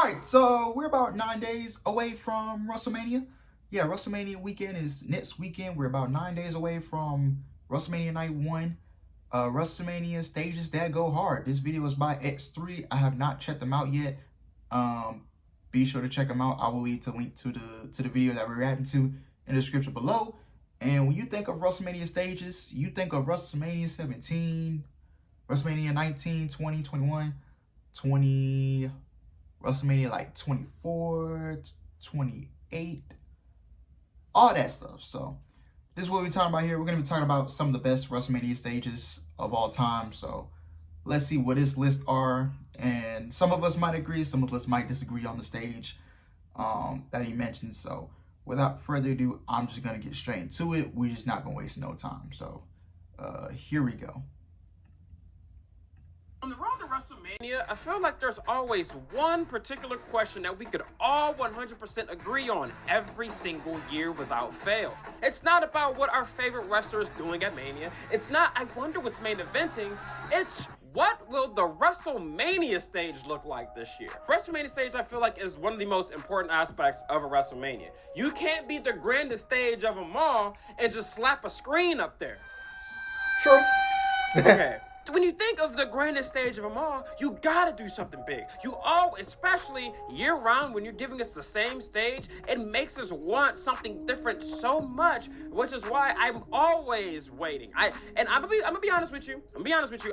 Alright, so we're about 9 days away from WrestleMania. Yeah, WrestleMania weekend is next weekend. We're about 9 days away from WrestleMania Night 1. WrestleMania stages that go hard. This video is by X3. I have not checked them out yet. Be sure to check them out. I will leave the link to the video that we're reacting to in the description below. And when you think of WrestleMania stages, you think of WrestleMania 17, WrestleMania 19, 20, 21, 20... WrestleMania like 24, 28, all that stuff. So this is what we're talking about here. We're going to be talking about some of the best WrestleMania stages of all time. So let's see what this list are. And some of us might agree, some of us might disagree on the stage that he mentioned. So without further ado, I'm just going to get straight into it. We're just not going to waste no time. So here we go. On the road to WrestleMania, I feel like there's always one particular question that we could all 100% agree on every single year without fail. It's not about what our favorite wrestler is doing at Mania. It's not, I wonder what's main eventing. It's, what will the WrestleMania stage look like this year? WrestleMania stage, I feel like, is one of the most important aspects of a WrestleMania. You can't be the grandest stage of them all and just slap a screen up there. True. Okay. When you think of the grandest stage of them all, you gotta do something big. You all, especially year-round, when you're giving us the same stage, it makes us want something different so much, which is why I'm always waiting. I'm gonna be honest with you.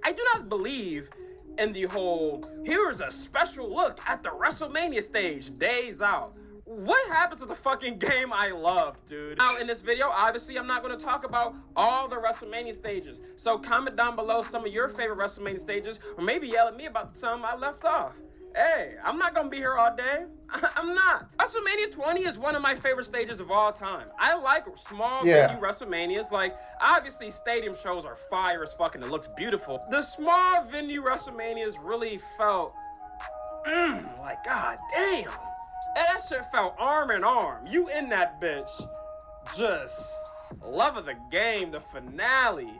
I do not believe in the whole, here's a special look at the WrestleMania stage days out. What happened to the fucking game I love, dude? Now, in this video, obviously, I'm not going to talk about all the WrestleMania stages. So comment down below some of your favorite WrestleMania stages, or maybe yell at me about some I left off. Hey, I'm not going to be here all day. I'm not. WrestleMania 20 is one of my favorite stages of all time. I like small venue WrestleManias. Like, obviously, stadium shows are fire as fucking. It looks beautiful. The small venue WrestleManias really felt, like, god damn. And that shit felt arm in arm. You in that bitch. Just love of the game, the finale.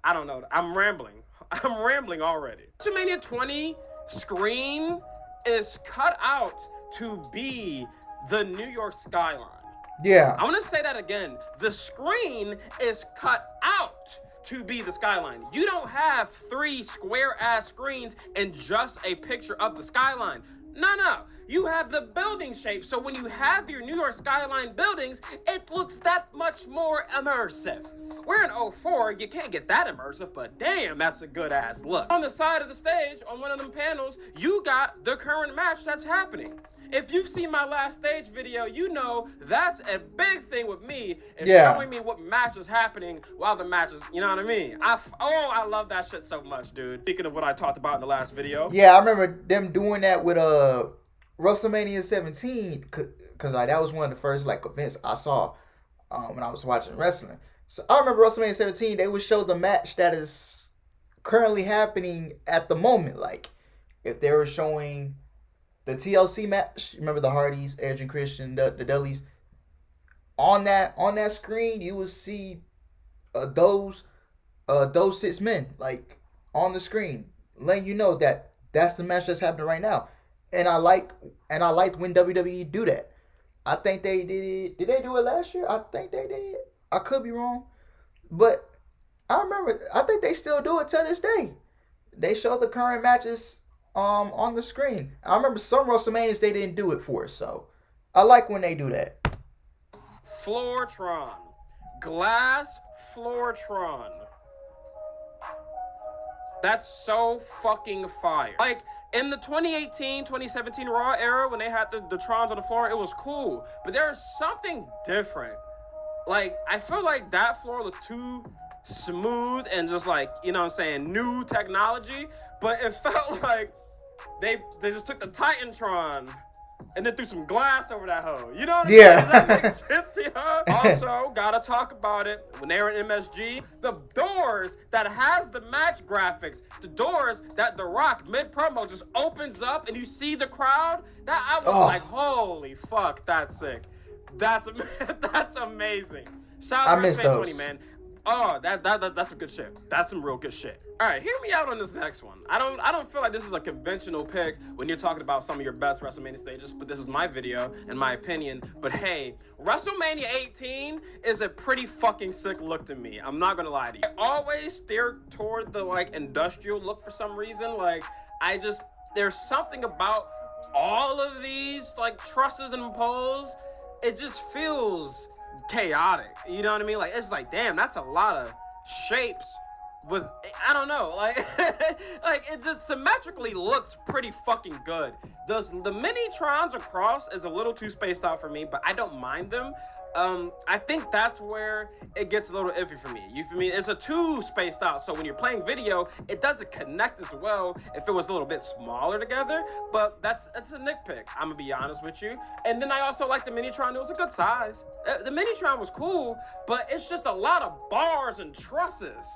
I don't know. I'm rambling. I'm rambling already. WrestleMania 20 screen is cut out to be the New York skyline. Yeah. I want to say that again. The screen is cut out to be the skyline. You don't have 3 square-ass screens and just a picture of the skyline. No. You have the building shape. So when you have your New York skyline buildings, it looks that much more immersive. We're in 04, you can't get that immersive, but damn, that's a good ass look. On the side of the stage, on one of them panels, you got the current match that's happening. If you've seen my last stage video, you know that's a big thing with me, is showing me what match is happening while the match is, you know what I mean? I love that shit so much, dude. Speaking of what I talked about in the last video. Yeah, I remember them doing that with WrestleMania 17, because that was one of the first events I saw when I was watching wrestling. So I remember WrestleMania 17, they would show the match that is currently happening at the moment. Like, if they were showing the TLC match, remember the Hardys, Edge and Christian, the Dudleys, on that screen, you would see those 6 men, like, on the screen, letting you know that that's the match that's happening right now. And I liked when WWE do that. I think they did it. Did they do it last year? I think they did. I could be wrong, but I remember. I think they still do it to this day. They show the current matches on the screen. I remember some WrestleManias they didn't do it for, so I like when they do that. Floortron, glass Floortron. That's so fucking fire. Like, in the 2018, 2017 Raw era, when they had the Trons on the floor, it was cool. But there's something different. Like, I feel like that floor looked too smooth and just like, you know what I'm saying, new technology. But it felt like they just took the Titantron and then threw some glass over that hoe. You know what I mean? Does that make sense, yeah? Also, gotta talk about it. When they were in MSG, the doors that has the match graphics, the doors that The Rock mid-promo just opens up and you see the crowd, that I was like, holy fuck, that's sick. That's amazing. Shout out to WrestleMania 20, man. Oh, that's some good shit. That's some real good shit. All right, hear me out on this next one. I don't feel like this is a conventional pick when you're talking about some of your best WrestleMania stages, but this is my video and my opinion. But hey, WrestleMania 18 is a pretty fucking sick look to me. I'm not gonna lie to you. I always steer toward the like industrial look for some reason. Like there's something about all of these like trusses and poles. It just feels chaotic. You know what I mean? Like, it's like, damn, that's a lot of shapes with, I don't know, like, like it just symmetrically looks pretty fucking good. The mini-trons across is a little too spaced out for me, but I don't mind them. I think that's where it gets a little iffy for me. You feel me? It's a too spaced out, so when you're playing video, it doesn't connect as well if it was a little bit smaller together, but that's a nitpick, I'm gonna be honest with you. And then I also like the Minitron. It was a good size. The Minitron was cool, but it's just a lot of bars and trusses.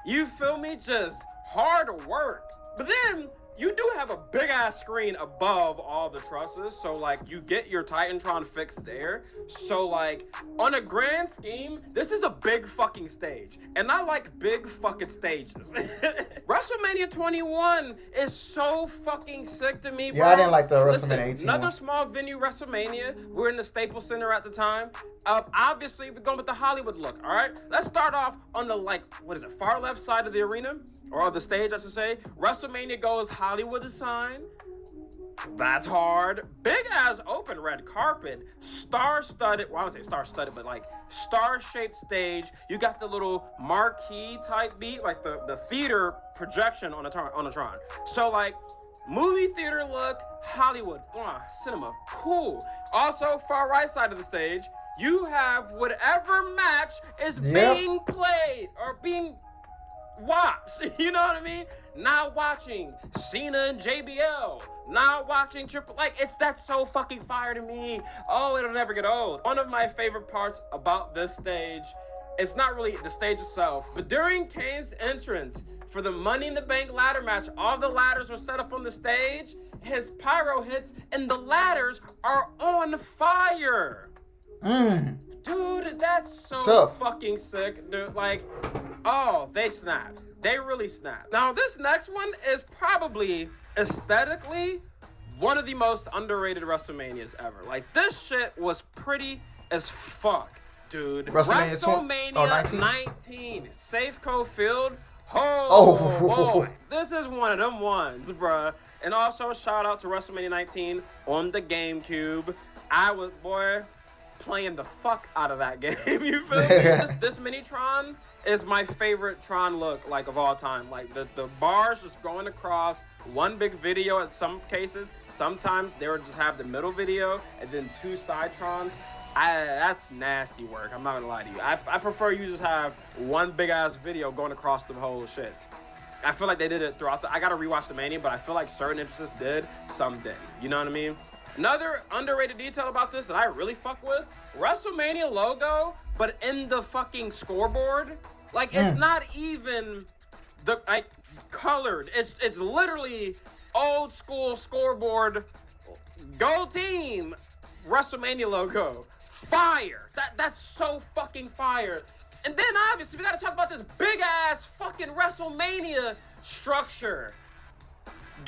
You feel me? Just hard work. But then you do have a big ass screen above all the trusses, so like you get your Titantron fixed there. So like on a grand scheme, this is a big fucking stage, and I like big fucking stages. WrestleMania 21 is so fucking sick to me, bro. Yeah, I didn't like the WrestleMania Listen, 18 another one. small venue WrestleMania. We're in the Staples Center at the time. Obviously we're going with the Hollywood look. All right, let's start off on the far left side of the arena, or the stage, I should say. WrestleMania goes Hollywood design. That's hard. Big ass open red carpet, star-studded. Well, I don't say star-studded, but like star-shaped stage. You got the little marquee type beat, like the theater projection on a Tron. So like movie theater look, Hollywood, cinema, cool. Also, far right side of the stage, you have whatever match is being played or being watched. You know what I mean? Not watching Cena and JBL. Not watching that's so fucking fire to me. Oh, it'll never get old. One of my favorite parts about this stage, it's not really the stage itself, but during Kane's entrance for the Money in the Bank ladder match, all the ladders were set up on the stage. His pyro hits and the ladders are on fire. Dude, that's so tough. Fucking sick. Dude, like, oh, they snapped. They really snapped. Now, this next one is probably aesthetically one of the most underrated WrestleManias ever. Like, this shit was pretty as fuck, dude. WrestleMania 19, Safeco Field. Oh, boy. This is one of them ones, bruh. And also, shout out to WrestleMania 19 on the GameCube. I was, playing the fuck out of that game. You feel me? This Minitron is my favorite Tron look, like, of all time. Like, the bars just going across one big video in some cases. Sometimes they would just have the middle video and then two side Trons. That's nasty work. I'm not gonna lie to you. I prefer you just have one big ass video going across the whole shits. I feel like they did it throughout I gotta rewatch the Mania, but I feel like certain entrances did, some didn't. You know what I mean? Another underrated detail about this that I really fuck with, WrestleMania logo, but in the fucking scoreboard. Like, it's not even colored. It's literally old school scoreboard. Go team, WrestleMania logo. Fire. That's so fucking fire. And then obviously we gotta talk about this big ass fucking WrestleMania structure.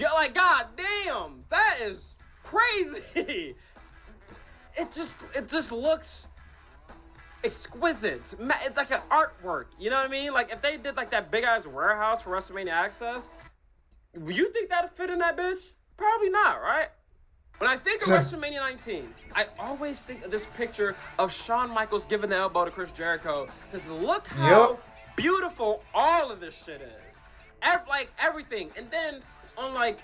Like, god damn, that is crazy. It just looks exquisite. It's like an artwork. You know what I mean? Like, if they did like that big ass warehouse for WrestleMania Access, you think that'd fit in that bitch? Probably not, right? When I think of WrestleMania 19, I always think of this picture of Shawn Michaels giving the elbow to Chris Jericho. Because look how beautiful all of this shit is. Everything. And then on like,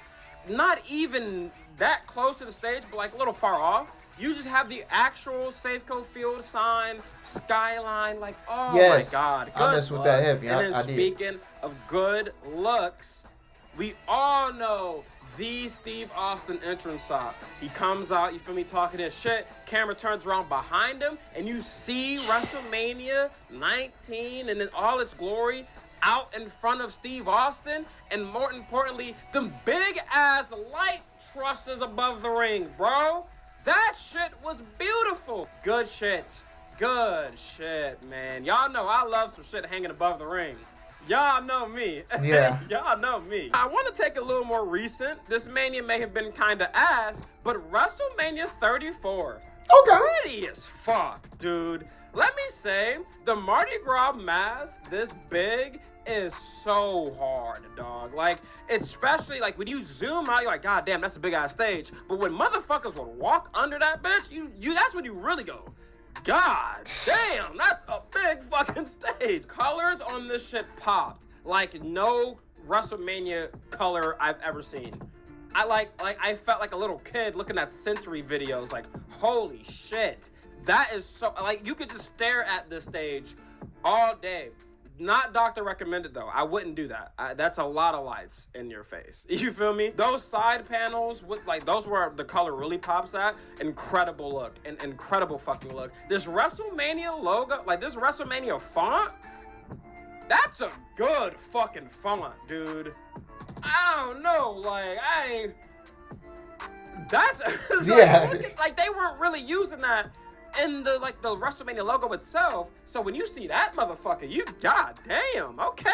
not even that close to the stage, but like a little far off, you just have the actual Safeco Field sign, skyline, like, oh my God. I messed with that heavy. And then speaking of good looks, we all know the Steve Austin entrance shot. He comes out, you feel me, talking his shit. Camera turns around behind him, and you see WrestleMania 19 and in all its glory out in front of Steve Austin. And more importantly, them big ass light trusses above the ring, bro. That shit was beautiful. Good shit. Good shit, man. Y'all know I love some shit hanging above the ring. Y'all know me. Yeah. Y'all know me. I want to take a little more recent. This Mania may have been kind of ass, but WrestleMania 34. Okay. Pretty as fuck, dude. Let me say, the Mardi Gras mask this big is so hard, dog. Like, especially, like, when you zoom out, you're like, God damn, that's a big-ass stage. But when motherfuckers would walk under that bitch, that's when you really go, God damn, that's a big fucking stage. Colors on this shit popped like no WrestleMania color I've ever seen. I felt like a little kid looking at Sensory videos, like, holy shit. That is so, like, you could just stare at this stage all day. Not doctor recommended, though. I wouldn't do that. That's a lot of lights in your face. You feel me? Those side panels, with like those where the color really pops at, incredible look. An incredible fucking look. This WrestleMania logo, like this WrestleMania font, that's a good fucking font, dude. I don't know, like, that's, yeah. like they weren't really using that in the WrestleMania logo itself. So when you see that motherfucker, you goddamn, okay,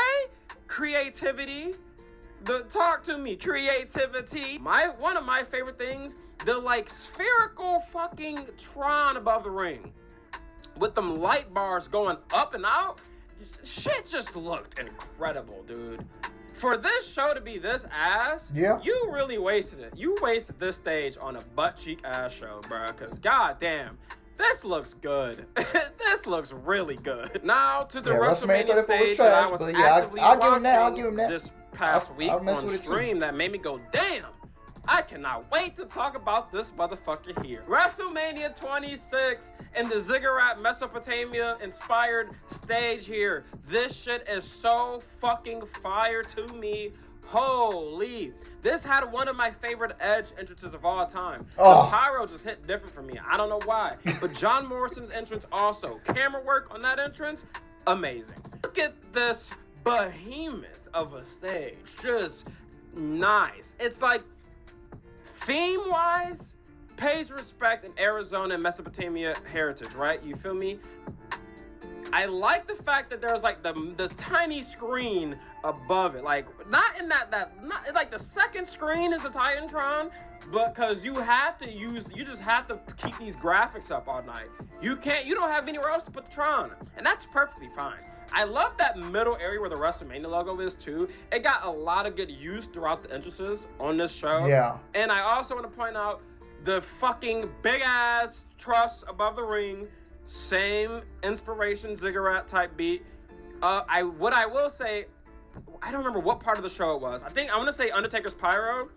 creativity. Talk to me, creativity. One of my favorite things, the like spherical fucking Tron above the ring with them light bars going up and out. Shit just looked incredible, dude. For this show to be this ass, yeah, you really wasted it. You wasted this stage on a butt cheek ass show, bro. Cause goddamn, this looks good. This looks really good. Now to the WrestleMania stage that I was actively watching this past week on stream that made me go, damn, I cannot wait to talk about this motherfucker here. WrestleMania 26 and the Ziggurat Mesopotamia inspired stage here. This shit is so fucking fire to me. Holy. This had one of my favorite Edge entrances of all time. The pyro just hit different for me. I don't know why. But John Morrison's entrance also. Camera work on that entrance, amazing. Look at this behemoth of a stage. Just nice. It's like, theme-wise, pays respect in Arizona and Mesopotamia heritage, right? You feel me? I like the fact that there's like the tiny screen above it, like not in not like the second screen is the Titantron, but because you just have to keep these graphics up all night. You don't have anywhere else to put the Tron, and that's perfectly fine. I love that middle area where the WrestleMania logo is too. It got a lot of good use throughout the entrances on this show. Yeah. And I also want to point out the fucking big ass truss above the ring. Same inspiration ziggurat type beat. I will say, I don't remember what part of the show it was. I want to say Undertaker's Pyro.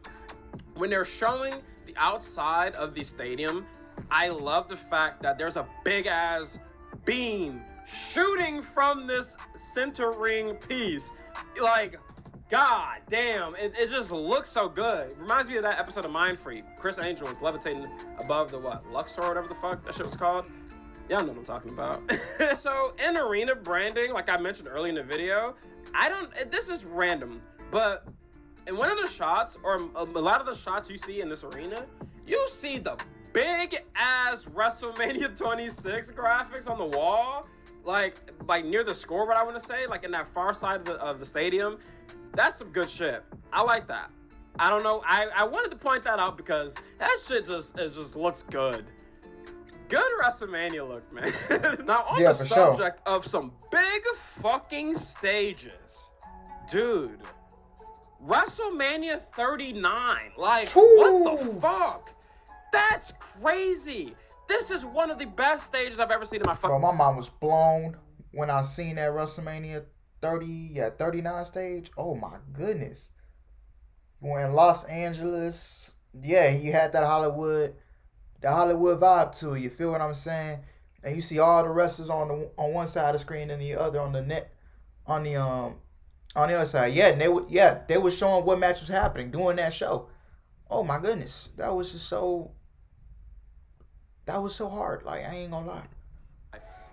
When they're showing the outside of the stadium, I love the fact that there's a big ass beam shooting from this center ring piece. Like, god damn, it just looks so good. It reminds me of that episode of Mind Freak. Chris Angel was levitating above the Luxor or whatever the fuck that shit was called. Y'all know what I'm talking about. So in arena branding, like I mentioned early in the video, this is random, but in one of the shots, or a lot of the shots you see in this arena, you see the big ass WrestleMania 26 graphics on the wall, like near the scoreboard, I want to say, like in that far side of the stadium. That's some good shit. I like that. I don't know. I wanted to point that out because that shit just looks good. Good WrestleMania look, man. Now, on the subject of some big fucking stages, dude, WrestleMania 39, like, what the fuck? That's crazy. This is one of the best stages I've ever seen in my fucking... Bro, my mind was blown when I seen that WrestleMania 39 stage. Oh, my goodness. You were in Los Angeles. Yeah, you had that Hollywood vibe to it. You feel what I'm saying? And you see all the wrestlers on one side of the screen and the other on the other side. Yeah, and they were showing what match was happening during that show. Oh my goodness, that was so hard. Like, I ain't gonna lie.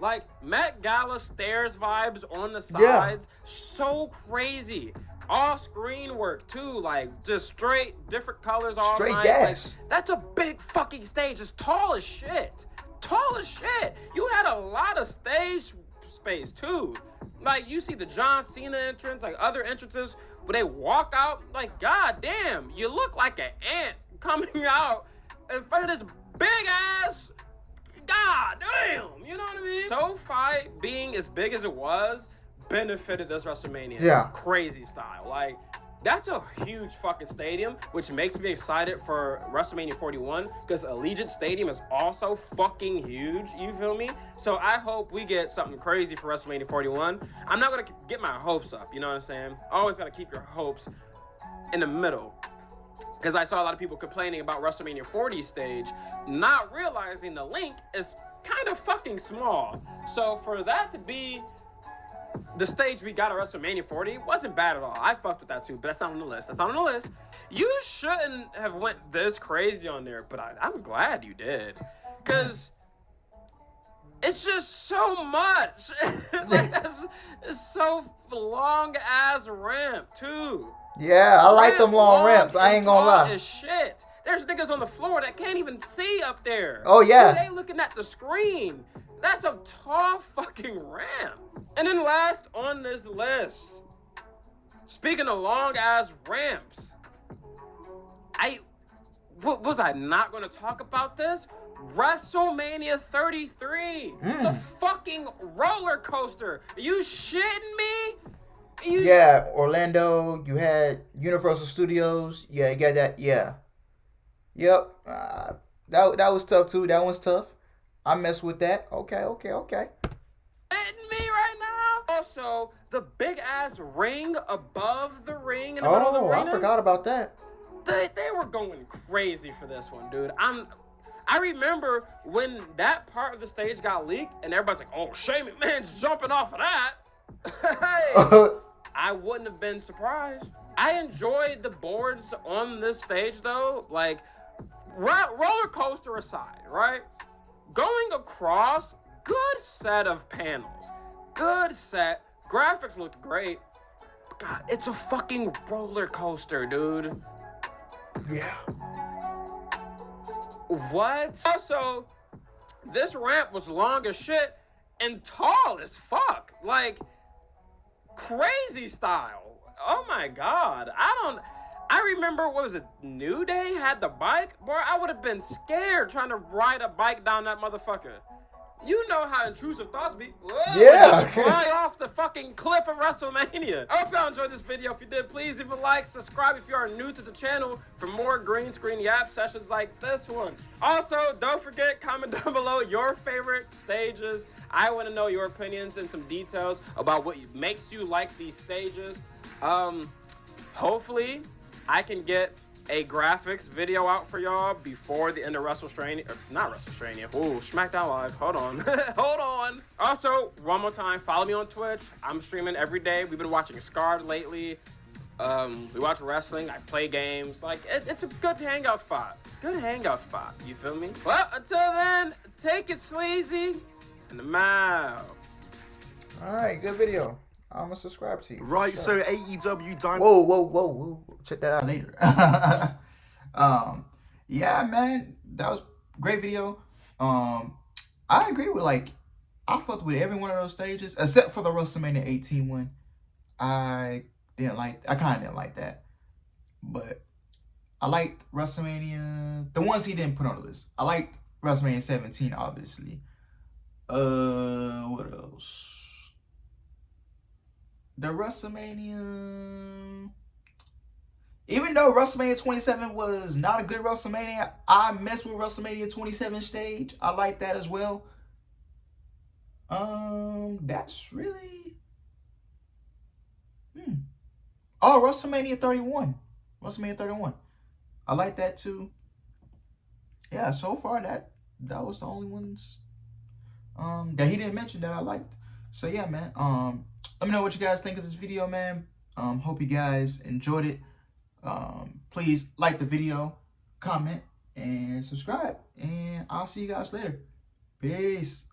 Like Met Gala stairs vibes on the sides, so crazy. All screen work too, like just straight different colors all straight night. gas. Like, that's a big fucking stage. It's tall as shit. tall as shit. You had a lot of stage space too. Like, you see the John Cena entrance, like other entrances, where they walk out, like, god damn, you look like an ant coming out in front of this big ass, god damn, you know what I mean? SoFi being as big as it was benefited this WrestleMania. Yeah. Crazy style. Like, that's a huge fucking stadium, which makes me excited for WrestleMania 41, because Allegiant Stadium is also fucking huge, you feel me? So I hope we get something crazy for WrestleMania 41. I'm not gonna get my hopes up, you know what I'm saying? Always gotta keep your hopes in the middle. Because I saw a lot of people complaining about WrestleMania 40 stage, not realizing the link is kind of fucking small. So for that to be the stage we got at WrestleMania 40 wasn't bad at all. I fucked with that too, but that's not on the list. That's not on the list. You shouldn't have went this crazy on there, but I'm glad you did. Because it's just so much. Like, it's so long ass ramp too. Yeah, I like them long ramps. I ain't gonna lie. As shit. There's niggas on the floor that can't even see up there. Oh yeah. Dude, they looking at the screen. That's a tall fucking ramp. And then last on this list, speaking of long ass ramps, was I not gonna talk about this? WrestleMania 33. It's a fucking roller coaster. Are you shitting me? Orlando, you had Universal Studios. Yeah, you got that. Yeah. Yep. That was tough too. That one's tough. I mess with that. Okay. Hitting me right now. Also, the big ass ring above the ring in the middle of the arena. I forgot about that. They were going crazy for this one, dude. I remember when that part of the stage got leaked, and everybody's like, "Oh, Shane McMahon's jumping off of that." Hey, I wouldn't have been surprised. I enjoyed the boards on this stage though. Like, roller coaster aside, right? Going across, good set of panels. Good set. Graphics looked great. God, it's a fucking roller coaster, dude. Yeah. What? Also, this ramp was long as shit and tall as fuck. Like, crazy style. Oh my god. I remember, what was it, New Day had the bike? Boy, I would have been scared trying to ride a bike down that motherfucker. You know how intrusive thoughts be. Whoa, Yeah. Just fly off the fucking cliff of WrestleMania. I hope y'all enjoyed this video. If you did, please leave a like, subscribe if you are new to the channel for more green screen yap sessions like this one. Also, don't forget, comment down below your favorite stages. I want to know your opinions and some details about what makes you like these stages. Hopefully, I can get a graphics video out for y'all before the end of Wrestlemania. Not Wrestlemania. Ooh, SmackDown Live. Hold on. Hold on. Also, one more time, follow me on Twitch. I'm streaming every day. We've been watching Scarred lately. We watch wrestling. I play games. Like, it's a good hangout spot. Good hangout spot. You feel me? Well, until then, take it sleazy, and I'm out. All right, good video. I'm gonna subscribe to you. Right, so AEW Dynamite. Whoa. Check that out later. Yeah, man, that was a great video. I agree with, like, I fucked with every one of those stages except for the WrestleMania 18 one. I kind of didn't like that, but I liked WrestleMania, the ones he didn't put on the list. I liked WrestleMania 17, obviously. What else? The WrestleMania, even though WrestleMania 27 was not a good WrestleMania, I messed with WrestleMania 27 stage. I like that as well. That's really, Oh, WrestleMania 31. WrestleMania 31. I like that too. Yeah, so far that was the only ones that he didn't mention that I liked. So yeah, man. Let me know what you guys think of this video, man. Hope you guys enjoyed it. Please like the video, comment, and subscribe. And I'll see you guys later. Peace.